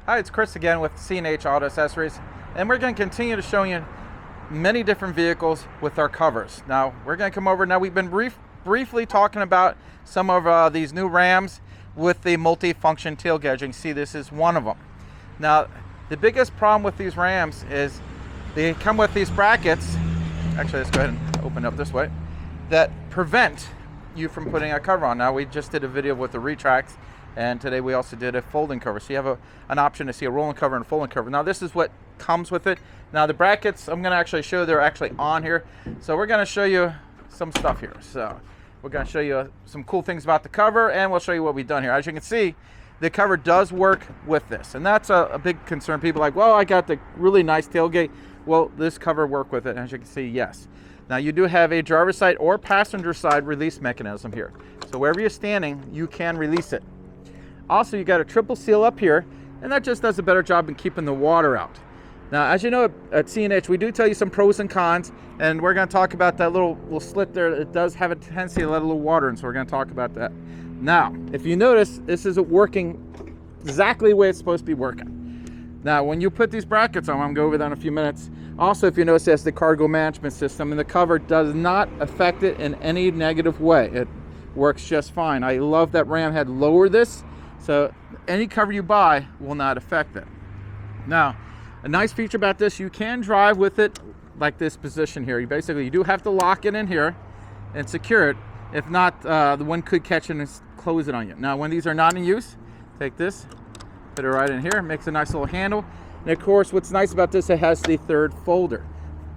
Hi, it's Chris again with C&H Auto Accessories, and we're going to continue to show you many different vehicles with our covers. Now, we're going to come over. Now, we've been briefly talking about some of these new Rams with the multi-function tailgate. You can see this is one of them. Now, the biggest problem with these Rams is they come with these brackets. Actually, let's go ahead and open up this way, that prevent you from putting a cover on. Now, we just did a video with the retracts, and today we also did a folding cover. So you have an option to see a rolling cover and a folding cover. Now this is what comes with it. Now the brackets, I'm gonna actually show you, they're actually on here. So we're gonna show you some stuff here. So we're gonna show you some cool things about the cover, and we'll show you what we've done here. As you can see, the cover does work with this. And that's a big concern. People are like, well, I got the really nice tailgate. Well, this cover work with it. As you can see, yes. Now you do have a driver's side or passenger side release mechanism here. So wherever you're standing, you can release it. Also, you got a triple seal up here, and that just does a better job in keeping the water out. Now, as you know, at C&H, we do tell you some pros and cons, and we're going to talk about that little slit there. It does have a tendency to let a little water in, so we're going to talk about that. Now, if you notice, this isn't working exactly the way it's supposed to be working. Now, when you put these brackets on, I'm going to go over that in a few minutes. Also, if you notice, it's the cargo management system, and the cover does not affect it in any negative way. It works just fine. I love that Ram had lowered this, so any cover you buy will not affect it. Now, a nice feature about this, you can drive with it like this position here. You do have to lock it in here and secure it. If not, the wind could catch it and close it on you. Now, when these are not in use, take this, put it right in here, makes a nice little handle. And of course, what's nice about this, it has the third folder.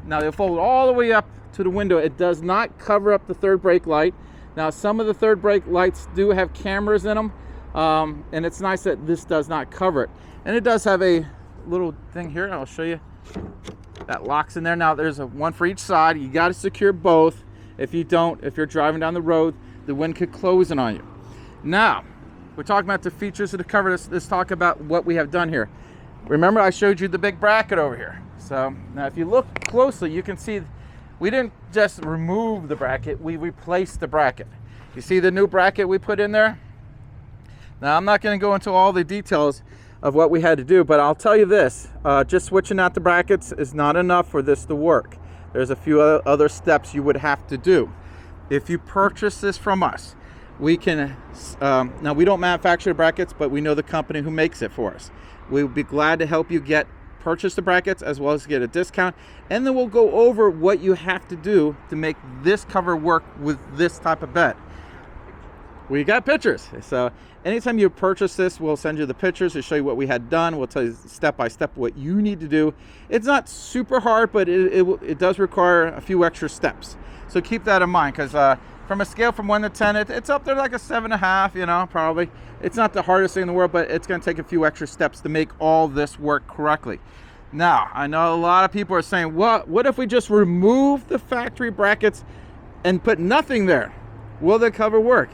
Now, they'll fold all the way up to the window. It does not cover up the third brake light. Now, some of the third brake lights do have cameras in them. And it's nice that this does not cover it. And it does have a little thing here, I'll show you, that locks in there. Now there's one for each side. You got to secure both. If you don't, if you're driving down the road, the wind could close in on you. Now, we're talking about the features of the cover. Let's talk about what we have done here. Remember, I showed you the big bracket over here. So now if you look closely, you can see we didn't just remove the bracket, we replaced the bracket. You see the new bracket we put in there? Now, I'm not going to go into all the details of what we had to do, but I'll tell you this, just switching out the brackets is not enough for this to work. There's a few other steps you would have to do. If you purchase this from us, we can, now we don't manufacture the brackets, but we know the company who makes it for us. We would be glad to help you purchase the brackets as well as get a discount, and then we'll go over what you have to do to make this cover work with this type of bed. We got pictures, so anytime you purchase this, we'll send you the pictures to show you what we had done. We'll tell you step by step what you need to do. It's not super hard, but it does require a few extra steps. So keep that in mind, because from a scale from 1 to 10, it's up there like a 7.5, you know, probably. It's not the hardest thing in the world, but it's going to take a few extra steps to make all this work correctly. Now, I know a lot of people are saying, well, what if we just remove the factory brackets and put nothing there? Will the cover work?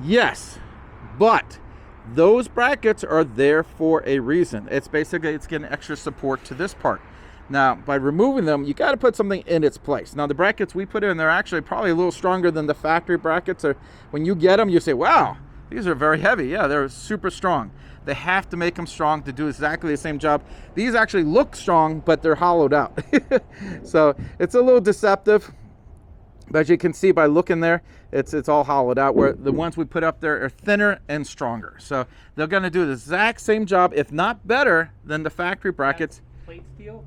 Yes, but those brackets are there for a reason. It's basically, it's getting extra support to this part. Now, by removing them, you got to put something in its place. Now, the brackets we put in, they're actually probably a little stronger than the factory brackets. Or when you get them, you say, wow, these are very heavy. Yeah, they're super strong. They have to make them strong to do exactly the same job. These actually look strong, but they're hollowed out. So it's a little deceptive. But as you can see by looking there, it's all hollowed out, where the ones we put up there are thinner and stronger. So they're going to do the exact same job, if not better, than the factory brackets. That's plate steel.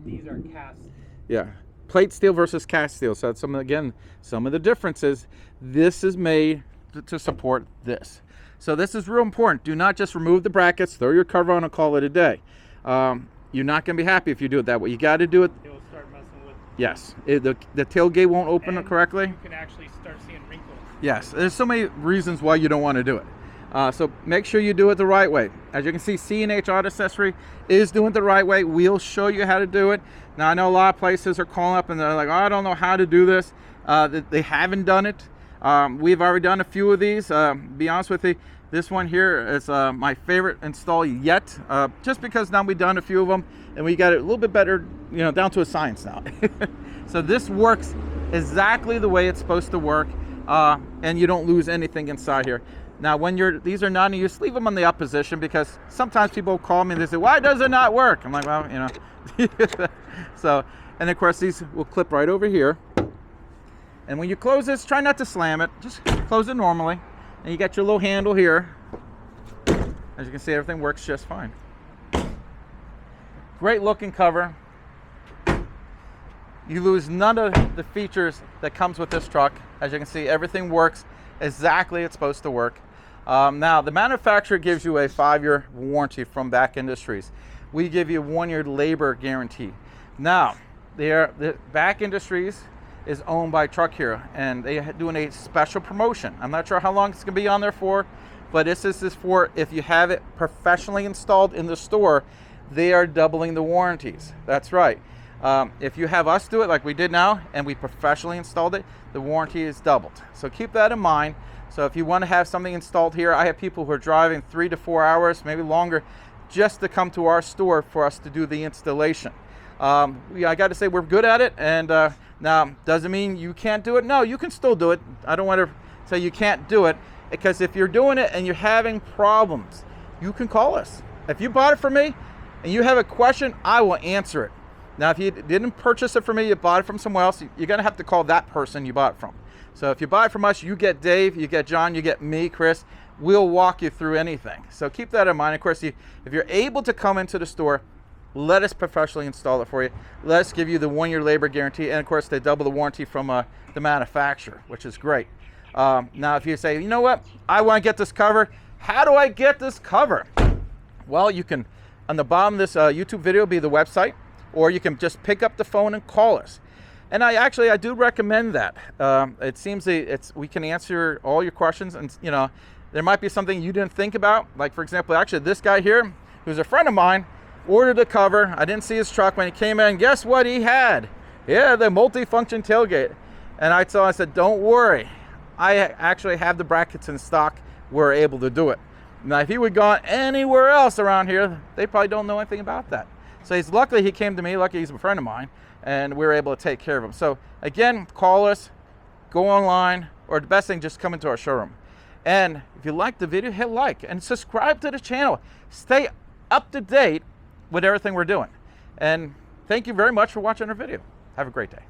These are cast. Yeah, plate steel versus cast steel. So that's some of the differences. This is made to support this. So this is real important. Do not just remove the brackets, throw your cover on, and call it a day. You're not going to be happy if you do it that way. You got to do it. It'll start messing with. Yes, the tailgate won't open correctly. You can actually start seeing wrinkles. Yes, there's so many reasons why you don't want to do it. So make sure you do it the right way. As you can see, C&H Auto Accessory is doing it the right way. We'll show you how to do it. Now, I know a lot of places are calling up and they're like, oh, I don't know how to do this. They haven't done it. We've already done a few of these. Be honest with you, this one here is my favorite install yet, just because now we've done a few of them and we got it a little bit better, you know, down to a science now. So this works exactly the way it's supposed to work, and you don't lose anything inside here. Now, when these are not in use, leave them on the up position, because sometimes people call me and they say, why does it not work? I'm like, well, you know. So, and of course these will clip right over here. And when you close this, try not to slam it, just close it normally. And you got your little handle here. As you can see, everything works just fine. Great looking cover. You lose none of the features that comes with this truck. As you can see, everything works exactly it's supposed to work. Now, the manufacturer gives you a 5-year warranty from Bak Industries. We give you a 1-year labor guarantee. Now, the Bak Industries is owned by Truck Hero, and they are doing a special promotion. I'm not sure how long it's going to be on there for, but this is for if you have it professionally installed in the store, they are doubling the warranties. That's right. If you have us do it like we did now, and we professionally installed it, the warranty is doubled. So keep that in mind. So if you want to have something installed here, I have people who are driving 3 to 4 hours, maybe longer, just to come to our store for us to do the installation. I got to say, we're good at it. And now, doesn't mean you can't do it. No, you can still do it. I don't want to say you can't do it, because if you're doing it and you're having problems, you can call us. If you bought it from me and you have a question, I will answer it. Now, if you didn't purchase it from me, you bought it from somewhere else, you're going to have to call that person you bought it from. So if you buy it from us, you get Dave, you get John, you get me, Chris. We'll walk you through anything. So keep that in mind. Of course, if you're able to come into the store, let us professionally install it for you. Let us give you the 1-year labor guarantee. And of course, they double the warranty from the manufacturer, which is great. Now, if you say, you know what, I want to get this cover. How do I get this cover? Well, you can, on the bottom of this YouTube video, be the website, or you can just pick up the phone and call us. And I do recommend that. It seems we can answer all your questions, and you know, there might be something you didn't think about. Like, for example, actually this guy here, who's a friend of mine, ordered a cover. I didn't see his truck when he came in. Guess what he had? Yeah, the Multi Function Tailgate. And I said, don't worry. I actually have the brackets in stock. We're able to do it. Now, if he would gone anywhere else around here, they probably don't know anything about that. So luckily he came to me. Luckily he's a friend of mine, and we were able to take care of him. So again, call us, go online, or the best thing, just come into our showroom. And if you like the video, hit like and subscribe to the channel. Stay up to date with everything we're doing. And thank you very much for watching our video. Have a great day.